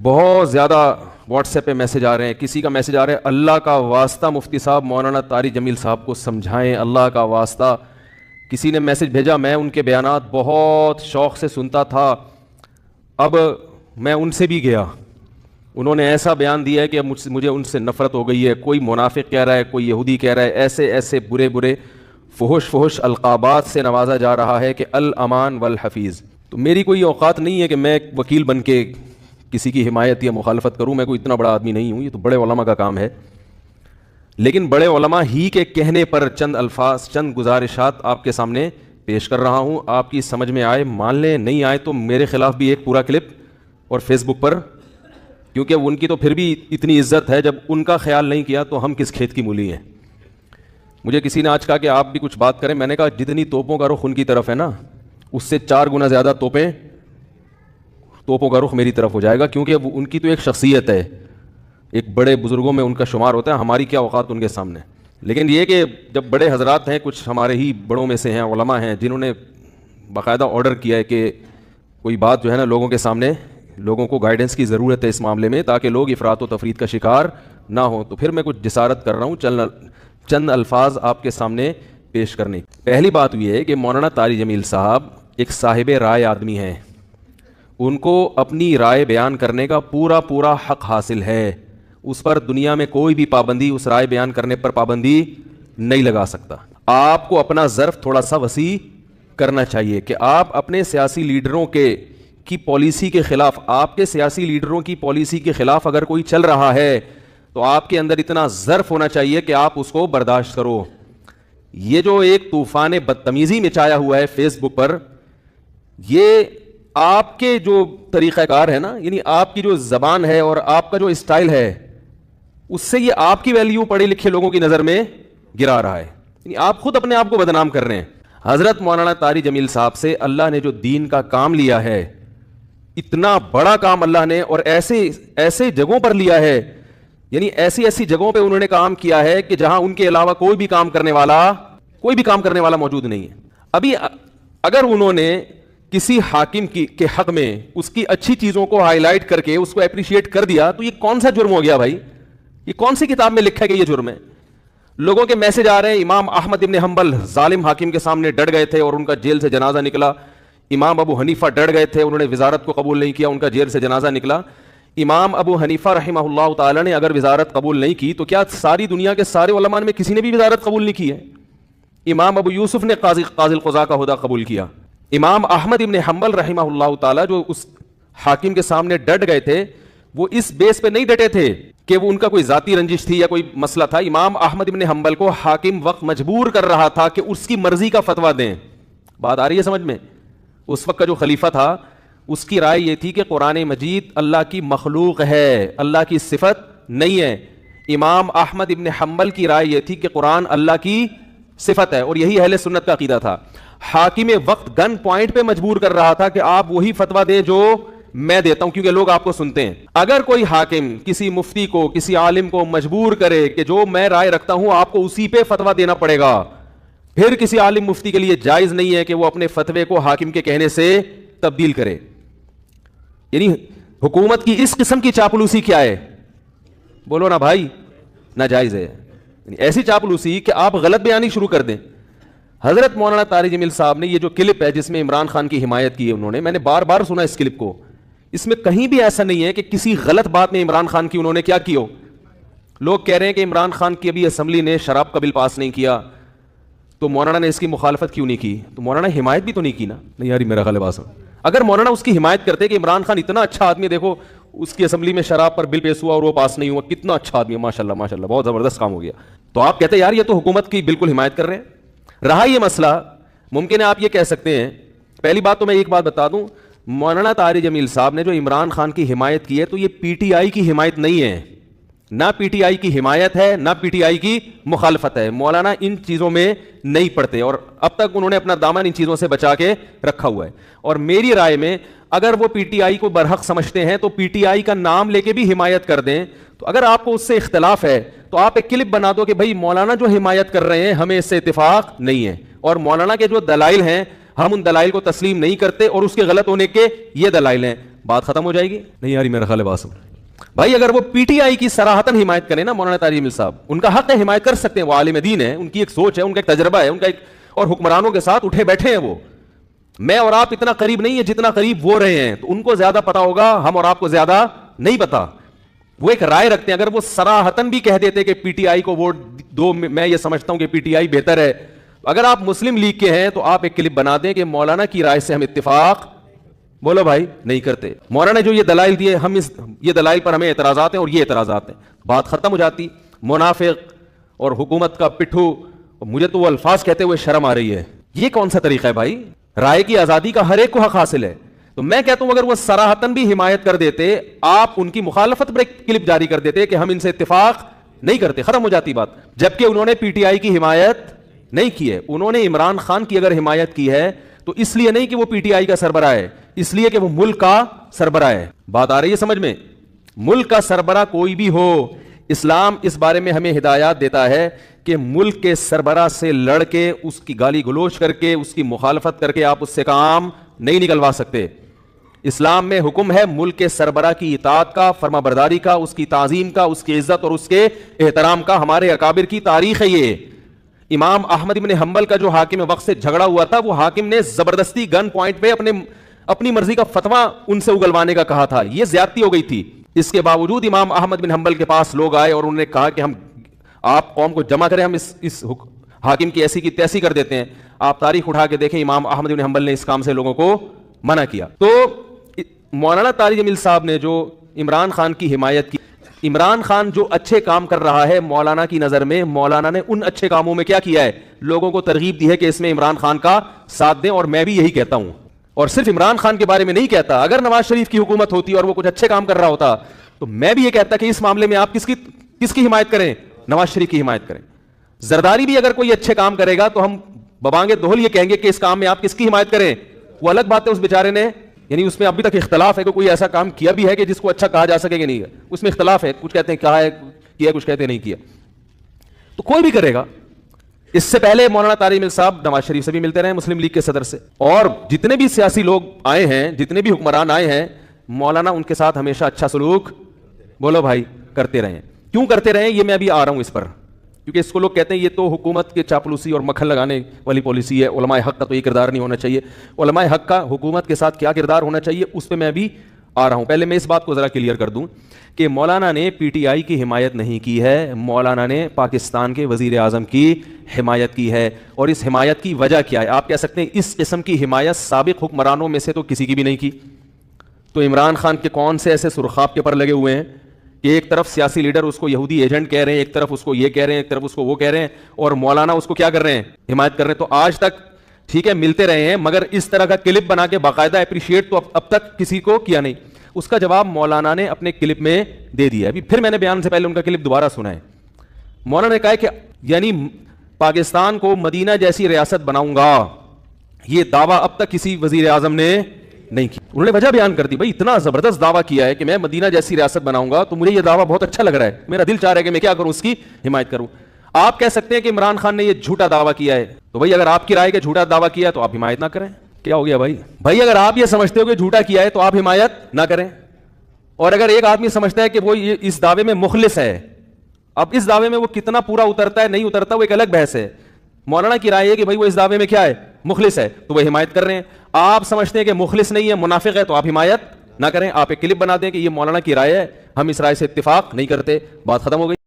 بہت زیادہ what's app پہ میسج آ رہے ہیں. کسی کا میسج آ رہا ہے, اللہ کا واسطہ مفتی صاحب مولانا طارق جمیل صاحب کو سمجھائیں, اللہ کا واسطہ. کسی نے میسج بھیجا, میں ان کے بیانات بہت شوق سے سنتا تھا, اب میں ان سے بھی گیا, انہوں نے ایسا بیان دیا ہے کہ اب مجھے ان سے نفرت ہو گئی ہے. کوئی منافق کہہ رہا ہے, کوئی یہودی کہہ رہا ہے, ایسے ایسے برے برے فحش القابات سے نوازا جا رہا ہے کہ الامان والحفیظ. تو میری کوئی اوقات نہیں ہے کہ میں ایک وکیل بن کے کسی کی حمایت یا مخالفت کروں, میں کوئی اتنا بڑا آدمی نہیں ہوں, یہ تو بڑے علماء کا کام ہے. لیکن بڑے علماء ہی کے کہنے پر چند الفاظ, چند گزارشات آپ کے سامنے پیش کر رہا ہوں. آپ کی سمجھ میں آئے مان لیں, نہیں آئے تو میرے خلاف بھی ایک پورا کلپ اور فیس بک پر, کیونکہ ان کی تو پھر بھی اتنی عزت ہے, جب ان کا خیال نہیں کیا تو ہم کس کھیت کی مولی ہیں. مجھے کسی نے آج کہا کہ آپ بھی کچھ بات کریں, میں نے کہا جتنی توپوں کا رخ ان کی طرف ہے نا, اس سے 4 گنا زیادہ توپوں کا رخ میری طرف ہو جائے گا, کیونکہ وہ ان کی تو ایک شخصیت ہے, ایک بڑے بزرگوں میں ان کا شمار ہوتا ہے, ہماری کیا اوقات ان کے سامنے. لیکن یہ کہ جب بڑے حضرات ہیں, کچھ ہمارے ہی بڑوں میں سے ہیں, علماء ہیں, جنہوں نے باقاعدہ آرڈر کیا ہے کہ کوئی بات جو ہے نا لوگوں کے سامنے, لوگوں کو گائیڈنس کی ضرورت ہے اس معاملے میں تاکہ لوگ افراط و تفریط کا شکار نہ ہوں, تو پھر میں کچھ جسارت کر رہا ہوں چند الفاظ آپ کے سامنے پیش کرنے. پہلی بات یہ ہے کہ مولانا طارق جمیل صاحب ایک صاحب رائے آدمی ہیں, ان کو اپنی رائے بیان کرنے کا پورا حق حاصل ہے, اس پر دنیا میں کوئی بھی پابندی, اس رائے بیان کرنے پر پابندی نہیں لگا سکتا. آپ کو اپنا ظرف تھوڑا سا وسیع کرنا چاہیے کہ آپ اپنے سیاسی لیڈروں کی پالیسی کے خلاف, آپ کے سیاسی لیڈروں کی پالیسی کے خلاف اگر کوئی چل رہا ہے تو آپ کے اندر اتنا ظرف ہونا چاہیے کہ آپ اس کو برداشت کرو. یہ جو ایک طوفان بدتمیزی مچایا ہوا ہے فیس بک پر, یہ آپ کے جو طریقہ کار ہے نا, یعنی آپ کی جو زبان ہے اور آپ کا جو اسٹائل ہے, اس سے یہ آپ کی ویلیو پڑھے لکھے لوگوں کی نظر میں گرا رہا ہے, یعنی آپ خود اپنے آپ کو بدنام کر رہے ہیں. حضرت مولانا طارق جمیل صاحب سے اللہ نے جو دین کا کام لیا ہے, اتنا بڑا کام اللہ نے, اور ایسے جگہوں پر لیا ہے, یعنی ایسی جگہوں پہ انہوں نے کام کیا ہے کہ جہاں ان کے علاوہ کوئی بھی کام کرنے والا موجود نہیں ہے. ابھی اگر انہوں نے کسی حاکم کے حق میں اس کی اچھی چیزوں کو ہائی لائٹ کر کے اس کو اپریشیٹ کر دیا تو یہ کون سا جرم ہو گیا بھائی؟ یہ کون سی کتاب میں لکھا ہے کہ یہ جرم ہے؟ لوگوں کے میسج آ رہے ہیں, امام احمد ابن حنبل ظالم حاکم کے سامنے ڈٹ گئے تھے اور ان کا جیل سے جنازہ نکلا. امام ابو حنیفہ ڈٹ گئے تھے, انہوں نے وزارت کو قبول نہیں کیا, ان کا جیل سے جنازہ نکلا. امام ابو حنیفہ رحمہ اللہ تعالی نے اگر وزارت قبول نہیں کی تو کیا ساری دنیا کے سارے علماء میں کسی نے بھی وزارت قبول نہیں کی ہے؟ امام ابو یوسف نے قاضی القضاء کا عہدہ قبول کیا. امام احمد ابن حنبل رحمہ اللہ تعالی جو اس حاکم کے سامنے ڈٹ گئے تھے, وہ اس بیس پہ نہیں ڈٹے تھے کہ وہ ان کا کوئی ذاتی رنجش تھی یا کوئی مسئلہ تھا. امام احمد ابن حنبل کو حاکم وقت مجبور کر رہا تھا کہ اس کی مرضی کا فتویٰ دیں. بات آ رہی ہے سمجھ میں؟ اس وقت کا جو خلیفہ تھا اس کی رائے یہ تھی کہ قرآن مجید اللہ کی مخلوق ہے, اللہ کی صفت نہیں ہے. امام احمد ابن حنبل کی رائے یہ تھی کہ قرآن اللہ کی صفت ہے, اور یہی اہل سنت کا عقیدہ تھا. حاکم وقت گن پوائنٹ پہ مجبور کر رہا تھا کہ آپ وہی فتویٰ دیں جو میں دیتا ہوں, کیونکہ لوگ آپ کو سنتے ہیں. اگر کوئی حاکم کسی مفتی کو, کسی عالم کو مجبور کرے کہ جو میں رائے رکھتا ہوں آپ کو اسی پہ فتویٰ دینا پڑے گا, پھر کسی عالم مفتی کے لیے جائز نہیں ہے کہ وہ اپنے فتوے کو حاکم کے کہنے سے تبدیل کرے. یعنی حکومت کی اس قسم کی چاپلوسی کیا ہے؟ بولو نا بھائی, ناجائز ہے. یعنی ایسی چاپلوسی کہ آپ غلط بیانی شروع کر دیں. حضرت مولانا طارق جمیل صاحب نے یہ جو کلپ ہے جس میں عمران خان کی حمایت کی ہے انہوں نے, میں نے بار بار سنا اس کلپ کو, اس میں کہیں بھی ایسا نہیں ہے کہ کسی غلط بات میں عمران خان کی انہوں نے کیا کی ہو. لوگ کہہ رہے ہیں کہ عمران خان کی ابھی اسمبلی نے شراب کا بل پاس نہیں کیا تو مولانا نے اس کی مخالفت کیوں نہیں کی؟ تو مولانا حمایت بھی تو نہیں کی نا. نہیں یار میرا غلط بات. اگر مولانا اس کی حمایت کرتے کہ عمران خان اتنا اچھا آدمی, دیکھو اس کی اسمبلی میں شراب پر بل پیش ہوا اور وہ پاس نہیں ہوا, کتنا اچھا آدمی ہے, ماشاءاللہ ماشاءاللہ بہت زبردست کام ہو گیا, تو آپ کہتے ہیں یار یہ تو حکومت کی بالکل حمایت کر رہے ہیں. رہا یہ مسئلہ, ممکن ہے آپ یہ کہہ سکتے ہیں, پہلی بات تو میں ایک بات بتا دوں, مولانا طارق جمیل صاحب نے جو عمران خان کی حمایت کی ہے تو یہ پی ٹی آئی کی حمایت نہیں ہے, نہ پی ٹی آئی کی حمایت ہے نہ پی ٹی آئی کی مخالفت ہے. مولانا ان چیزوں میں نہیں پڑتے اور اب تک انہوں نے اپنا دامن ان چیزوں سے بچا کے رکھا ہوا ہے. اور میری رائے میں اگر وہ پی ٹی آئی کو برحق سمجھتے ہیں تو پی ٹی آئی کا نام لے کے بھی حمایت کر دیں. تو اگر آپ کو اس سے اختلاف ہے تو آپ ایک کلپ بنا دو کہ بھائی مولانا جو حمایت کر رہے ہیں ہمیں اس سے اتفاق نہیں ہے, اور مولانا کے جو دلائل ہیں ہم ان دلائل کو تسلیم نہیں کرتے, اور اس کے غلط ہونے کے یہ دلائل ہیں. بات ختم ہو جائے گی؟ نہیں یار میرا خیال ہے بات بھائی اگر وہ پی ٹی آئی کی صراحتاً حمایت کریں نا مولانا طارق جمیل صاحب، ان کا حق ہے حمایت کر سکتے ہیں، وہ عالم دین ہے، ان کی ایک سوچ ہے، ان کا ایک تجربہ ہے، ان کا ایک، اور حکمرانوں کے ساتھ اٹھے بیٹھے ہیں وہ، میں اور آپ اتنا قریب نہیں ہے جتنا قریب وہ رہے ہیں، تو ان کو زیادہ پتا ہوگا، ہم اور آپ کو زیادہ نہیں پتا۔ وہ ایک رائے رکھتے ہیں، اگر وہ صراحتاً بھی کہہ دیتے کہ پی ٹی آئی کو ووٹ دو، میں یہ سمجھتا ہوں کہ پی ٹی آئی بہتر ہے، اگر آپ مسلم لیگ کے ہیں تو آپ ایک کلپ بنا دیں کہ مولانا کی رائے سے ہم اتفاق، بولو بھائی، نہیں کرتے۔ مولانا نے جو یہ دلائل دیے، ہم یہ دلائل پر ہمیں اعتراضات ہیں اور یہ اعتراضات ہیں، بات ختم ہو جاتی۔ منافق اور حکومت کا پٹھو، مجھے تو وہ الفاظ کہتے ہوئے شرم آ رہی ہے، یہ کون سا طریقہ ہے بھائی؟ رائے کی آزادی کا ہر ایک کو حق حاصل ہے، تو میں کہتا ہوں اگر وہ صراحتاً بھی حمایت کر دیتے، آپ ان کی مخالفت پر ایک کلپ جاری کر دیتے کہ ہم ان سے اتفاق نہیں کرتے، ختم ہو جاتی بات۔ جبکہ انہوں نے پی ٹی آئی کی حمایت نہیں کی ہے، انہوں نے عمران خان کی اگر حمایت کی ہے تو اس لیے نہیں کہ وہ پی ٹی آئی کا سربراہ ہے، اس لیے کہ وہ ملک کا سربراہ ہے۔ بات آ رہی ہے سمجھ میں؟ ملک کا سربراہ کوئی بھی ہو، اسلام اس بارے میں ہمیں ہدایات دیتا ہے کہ ملک کے سربراہ سے لڑ کے، اس کی گالی گلوچ کر کے، اس کی مخالفت کر کے آپ اس سے کام نہیں نکلوا سکتے۔ اسلام میں حکم ہے ملک کے سربراہ کی اطاعت کا، فرما برداری کا، اس کی تعظیم کا، اس کی عزت اور اس کے احترام کا۔ ہمارے اکابر کی تاریخ ہے یہ۔ امام احمد بن حنبل کا جو حاکم وقت سے جھگڑا ہوا تھا، وہ حاکم نے زبردستی گن پوائنٹ پہ اپنی مرضی کا فتویٰ ان سے اگلوانے کا کہا تھا، یہ زیادتی ہو گئی تھی۔ اس کے باوجود امام احمد بن حنبل کے پاس لوگ آئے اور انہوں نے کہا کہ ہم، آپ قوم کو جمع کریں، ہم اس حاکم کی ایسی کی تیسی کر دیتے ہیں۔ آپ تاریخ اٹھا کے دیکھیں، امام احمد بن حنبل نے اس کام سے لوگوں کو منع کیا۔ تو مولانا طارق جمیل صاحب نے جو عمران خان کی حمایت کی، عمران خان جو اچھے کام کر رہا ہے مولانا کی نظر میں، مولانا نے ان اچھے کاموں میں کیا کیا ہے؟ لوگوں کو ترغیب دی ہے کہ اس میں عمران خان کا ساتھ دیں، اور میں بھی یہی کہتا ہوں، اور صرف عمران خان کے بارے میں نہیں کہتا، اگر نواز شریف کی حکومت ہوتی اور وہ کچھ اچھے کام کر رہا ہوتا تو میں بھی یہ کہتا کہ اس معاملے میں آپ کس کی حمایت کریں؟ نواز شریف کی حمایت کریں۔ زرداری بھی اگر کوئی اچھے کام کرے گا تو ہم ببانگے دوہل یہ کہیں گے کہ اس کام میں آپ کس کی حمایت کریں۔ وہ الگ بات ہے، اس بیچارے نے، یعنی اس میں ابھی تک اختلاف ہے کہ کوئی ایسا کام کیا بھی ہے کہ جس کو اچھا کہا جا سکے کہ نہیں، اس میں اختلاف ہے، کچھ کہتے ہیں کہا ہے کیا، کچھ کہتے ہیں نہیں کیا، تو کوئی بھی کرے گا۔ اس سے پہلے مولانا طارق جمیل صاحب نواز شریف سے بھی ملتے رہے، مسلم لیگ کے صدر سے، اور جتنے بھی سیاسی لوگ آئے ہیں، جتنے بھی حکمران آئے ہیں، مولانا ان کے ساتھ ہمیشہ اچھا سلوک، بولو بھائی، کرتے رہے ہیں۔ کیوں کرتے رہے ہیں یہ میں ابھی آ رہا ہوں اس پر، کیونکہ اس کو لوگ کہتے ہیں یہ تو حکومت کے چاپلوسی اور مکھن لگانے والی پالیسی ہے، علماء حق کا تو یہ کردار نہیں ہونا چاہیے۔ علماء حق کا حکومت کے ساتھ کیا کردار ہونا چاہیے اس پہ میں ابھی آ رہا ہوں۔ پہلے میں اس بات کو ذرا کلیئر کر دوں کہ مولانا نے پی ٹی آئی کی حمایت نہیں کی ہے، مولانا نے پاکستان کے وزیر اعظم کی حمایت کی ہے، اور اس حمایت کی وجہ کیا ہے؟ آپ کہہ سکتے ہیں اس قسم کی حمایت سابق حکمرانوں میں سے تو کسی کی بھی نہیں کی۔ تو عمران خان کے کون سے ایسے سرخاب کے پر لگے ہوئے ہیں کہ ایک طرف سیاسی لیڈر اس کو یہودی ایجنٹ کہہ رہے ہیں، ایک طرف اس کو یہ کہہ رہے ہیں، ایک طرف اس کو وہ کہہ رہے ہیں، اور مولانا اس کو کیا کر رہے ہیں؟ حمایت کر رہے ہیں۔ تو آج تک ٹھیک ہے ملتے رہے ہیں، مگر اس طرح کا کلپ بنا کے باقاعدہ اپریشیٹ تو اب تک کسی کو کیا نہیں۔ اس کا جواب مولانا نے اپنے کلپ میں دے دیا۔ ابھی پھر میں نے بیان سے پہلے ان کا کلپ دوبارہ سنا ہے۔ مولانا نے کہا کہ یعنی پاکستان کو مدینہ جیسی ریاست بناؤں گا، یہ دعویٰ اب تک کسی وزیر اعظم نے نہیں کی۔ انہوں نے وجہ بیان کر دی، بھائی اتنا زبردست دعویٰ کیا ہے کہ میں مدینہ جیسی ریاست بناؤں گا، تو مجھے یہ دعویٰ بہت اچھا لگ رہا ہے، میرا دل چاہ رہا ہے کہ میں کیا کروں، اس کی حمایت کروں۔ آپ کہہ سکتے ہیں کہ عمران خان نے یہ جھوٹا دعویٰ کیا ہے، تو بھائی اگر آپ کی رائے کے جھوٹا دعویٰ کیا ہے تو آپ حمایت نہ کریں۔ کیا ہو گیا بھائی اگر آپ یہ سمجھتے ہو کہ جھوٹا کیا ہے تو آپ حمایت نہ کریں، اور اگر ایک آدمی سمجھتا ہے کہ وہ اس دعوے میں مخلص ہے، اب اس دعوے میں وہ کتنا پورا اترتا ہے نہیں اترتا وہ ایک الگ بحث ہے۔ مولانا کی رائے ہے کہ بھائی وہ اس دعوے میں کیا ہے؟ مخلص ہے، تو وہ حمایت کر رہے ہیں۔ آپ سمجھتے ہیں کہ مخلص نہیں ہے، منافق ہے، تو آپ حمایت نہ کریں۔ آپ ایک کلپ بنا دیں کہ یہ مولانا کی رائے ہے، ہم اس رائے سے اتفاق نہیں کرتے، بات ختم ہو گئی۔